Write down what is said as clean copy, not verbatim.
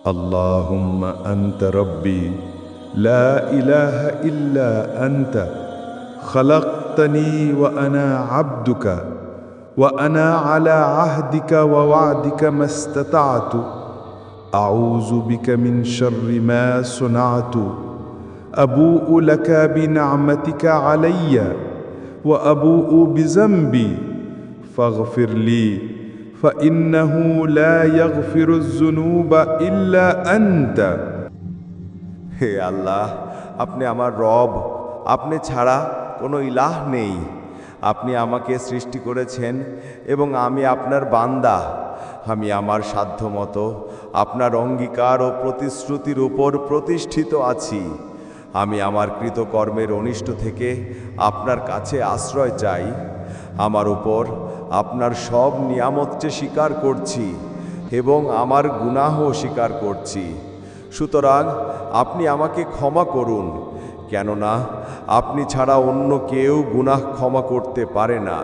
اللهم أنت ربي لا إله إلا أنت خلقتني وأنا عبدك وأنا على عهدك ووعدك ما استطعت أعوذ بك من شر ما صنعت أبوء لك بنعمتك علي وأبوء بذنبي فاغفر لي فإنه لا يغفر الذنوب إلا أنت। হে আল্লাহ, আপনি আমার রব, আপনি ছাড়া কোনো ইলাহ নেই। আপনি আমাকে সৃষ্টি করেছেন এবং আমি আপনার বান্দা। আমি আমার সাধ্যমতো আপনার অঙ্গীকার ও প্রতিশ্রুতির উপর প্রতিষ্ঠিত আছি। আমি আমার কৃতকর্মের অনিষ্ট থেকে আপনার কাছে আশ্রয় চাই। আমার উপর আপনার সব নিয়ামতকে স্বীকার করছি এবং আমার গুনাহ স্বীকার করছি। সুতরাং আপনি আমাকে ক্ষমা করুন, কেননা আপনি ছাড়া অন্য কেউ গুনাহ ক্ষমা করতে পারে না।